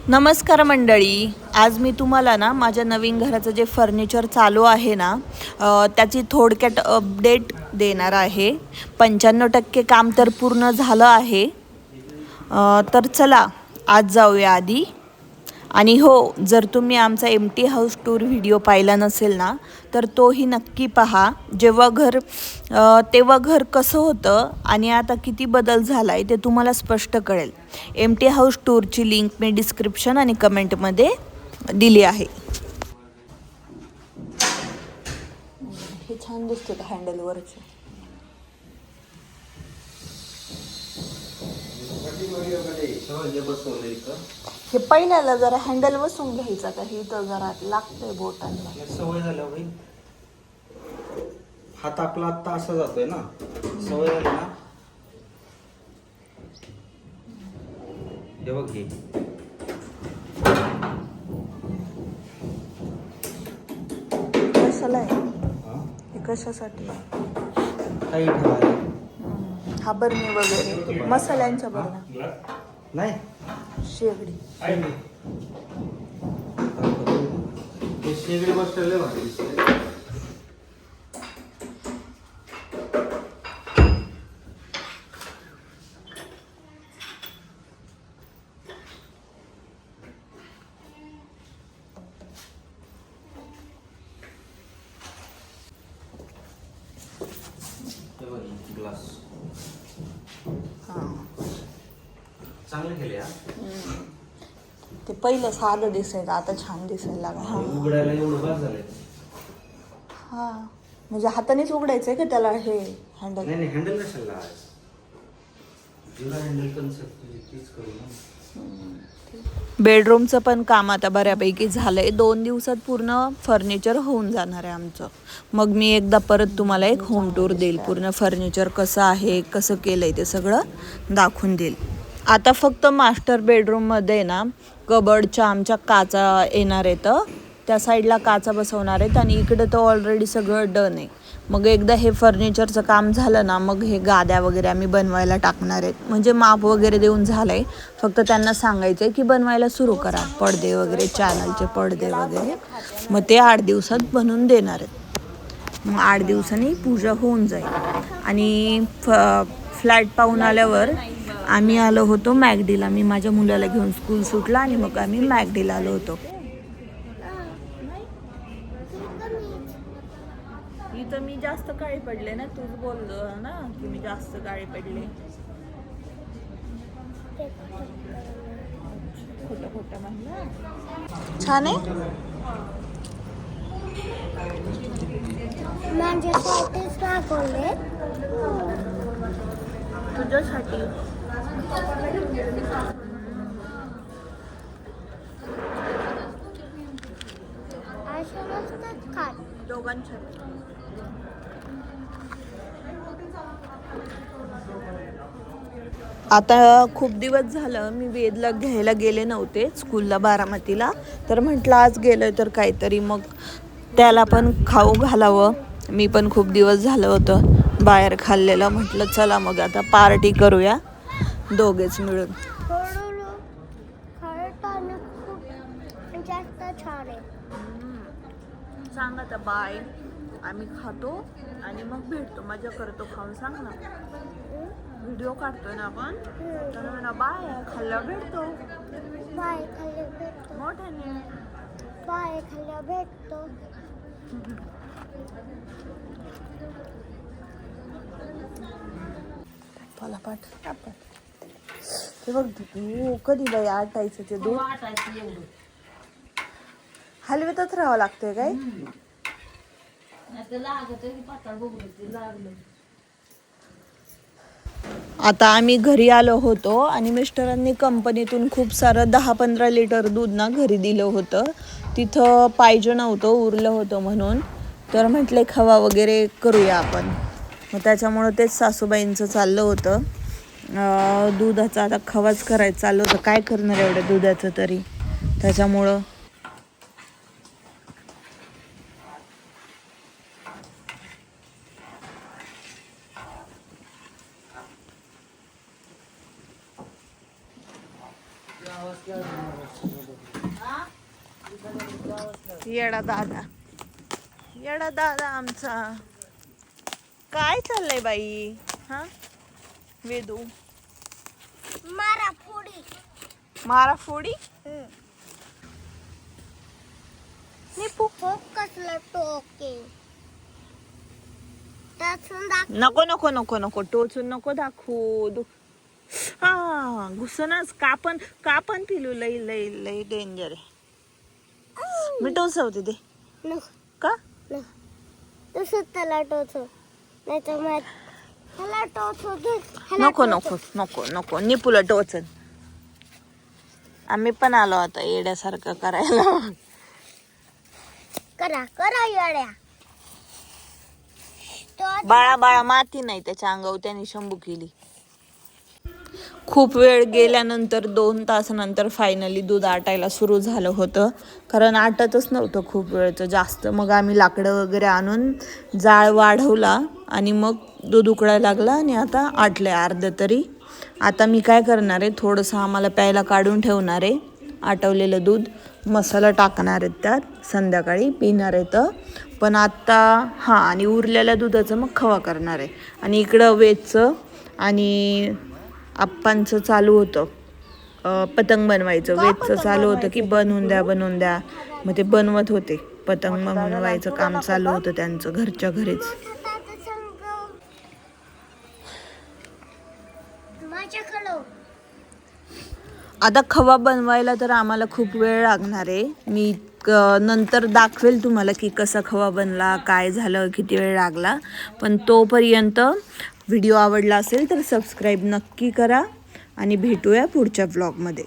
नमस्कार मंडळी, आज मी तुम्हाला ना माझ्या नवीन घराचं जे फर्निचर चालू आहे ना त्याची थोडक्यात अपडेट देणार आहे. 95% काम तर पूर्ण झालं आहे. तर चला आज जाऊया आधी. आणि हो, जर तुम्ही आमचा एम्प्टी हाऊस टूर व्हिडिओ पाहिला नसेल ना तर तोही नक्की पहा. तेव्हा घर कसं होतं आणि आता किती बदल झाला आहे ते तुम्हाला स्पष्ट कळेल. एम्प्टी हाऊस टूरची लिंक मी डिस्क्रिप्शन आणि कमेंटमध्ये दिली आहे. हे छान दिसतं हँडलवरचे. हे पहिल्याला जरा हँडल बसवून घ्यायचा का? हे तर जरा लागतंय बोटांना. सवय झाल्या भाई. हात आपला आता असा जातोय ना, सवय झाली ना. हे बघ, हे कशाला आहे? हे कशासाठी? काही ठेवायला. हा बरणी वगैरे मसाल्यांच्या बरणा नाही, शेगडी. हे शेगडी बसलेले भारी दिसते. ग्लास चांगले केले. ते पहिलं साधं दिसायचं, आता छान दिसायला लागलं. उघडायला एवढं बस झालंय. हा, म्हणजे हातानेच उघडायचंय का त्याला हे हँडल? नाही, हँडल कशाला लावायचं? जेवढा हँडल कन्सेप्ट तीच करू ना. बेडरूमचं पण काम आता बऱ्यापैकी झालंय. 2 दिवसात पूर्ण फर्निचर होऊन जाणार आहे आमचं. मग मी एकदा परत तुम्हाला एक होम टूर देईल. पूर्ण फर्निचर कसं आहे, कसं केलंय ते सगळं दाखवून देईल. आता फक्त मास्टर बेडरूममध्ये ना कबडच्या आमच्या काचा येणार आहेत. त्या साईडला काचा बसवणार आहेत आणि इकडे तर ऑलरेडी सगळं डन आहे. मग एकदा हे फर्निचरचं काम झालं ना मग हे गाद्या वगैरे आम्ही बनवायला टाकणार आहेत. म्हणजे माप वगैरे देऊन झालं आहे, फक्त त्यांना सांगायचं आहे की बनवायला सुरू करा. पडदे वगैरे, चॅनलचे पडदे वगैरे, मग ते 8 दिवसात बनवून देणार आहेत. मग 8 दिवसांनी पूजा होऊन जाईल. आणि फ्लॅट पाहून आल्यावर आम्ही आलो होतो मॅगडीला. मी माझ्या मुलाला घेऊन स्कूल सुटला आणि मग आम्ही मॅगडीला आलो होतो. इथं मी जास्त काळी पडले ना, तूच बोललो ना की मी जास्त काळी पडले. खोटं खोटं म्हणलं. छान आहे. माझ्यासाठीच मागवले. तुझ्यासाठी. अशा नसतात खात. दोघांसाठी. आता खूप दिवस झालं मी वेदला घ्यायला गेले नव्हते स्कूलला बारामतीला. तर म्हटलं आज गेलं तर काहीतरी मग त्याला पण खाऊ घालावं. मी पण खूप दिवस झालं होतं बाहेर खाल्लेलं. म्हटलं चला मग आता पार्टी करूया दोघेच मिळून. खूप जास्त छान आहे. सांग आता बाय. आम्ही खातो आणि मग भेटतो, मजा करतो. खाऊन सांग ना. व्हिडिओ काढतोय ना आपण, तर ना बाय. खाल्ल्यावर भेटतो. बाय खाल्ल्या भेटतो. मोठ्याने बाय खाल्ल्या भेटतो. मला पाठ. ते बघ तू कधी बाई आटायचं ते दूध हलवतच राहावं लागतंय काय? आता आम्ही घरी आलो होतो आणि मिस्टरांनी कंपनीतून खूप सारं 10-15 लिटर दूध ना घरी दिलं होतं. तिथं पाहिजे नव्हतं, उरलं होतं म्हणून. तर म्हटले खवा वगैरे करूया आपण. मग त्याच्यामुळं तेच सासूबाईंचं चाललं होतं. दुधाचा आता खवाच करायचं चाललं होतं. काय करणार एवढं दुधाचं तरी, त्याच्यामुळं आवाज येडा दादा, येडा दादा आमचा. काय चाललंय बाई? हा वेदू, मारा फोडी. मारा फोडी. निपू, कसलं टोके. त्यातून दाखव. नको नको नको नको, टोचून नको दाखवू. हा घुसनच. कापण कापण पिलू, लई लई लई डेंजर आहे. मी टोचवते ते का? तसं त्याला टोचव, नाही तर मग ह्याला टोचव घे. नको नको नको नको, निपूला टोचन. आम्ही पण आलो आता येड्यासारखं करायला. करा करा येड्या. बाळा बाळा, माती नाही त्याच्या अंगावर, त्याने शंभू केली. खूप वेळ गेल्यानंतर 2 तासानंतर फायनली दूध आटायला सुरू झालं होतं. कारण आटतच नव्हतं खूप वेळचं जास्त. मग आम्ही लाकडं वगैरे आणून जाळ वाढवला आणि मग दूध उकळायला लागला आणि आता आटले अर्ध तरी. आता मी काय करणार आहे, थोडंसं आम्हाला प्यायला काढून ठेवणार आहे आटवलेलं दूध. मसाला टाकणार आहेत त्यात, संध्याकाळी पिणार आहेत. पण आत्ता हां, आणि उरलेल्या दुधाचं मग खवा करणार आहे. आणि इकडं वेदचं आणि आप्पांचं चालू होतं पतंग बनवायचं. वेदचं चालू होतं की बनवून द्या बनवून द्या. मग ते बनवत होते. पतंग बनवायचं काम चालू होतं त्यांचं घरच्या घरीच. आता खवा बनवायला तर आम्हाला खूप वेळ लागणार आहे. मी नंतर दाखवेल तुम्हाला की कसा खवा बनला, काय झालं, किती वेळ लागला. पण तोपर्यंत व्हिडिओ आवडला असेल तर सबस्क्राईब नक्की करा आणि भेटूया पुढच्या व्लॉगमध्ये.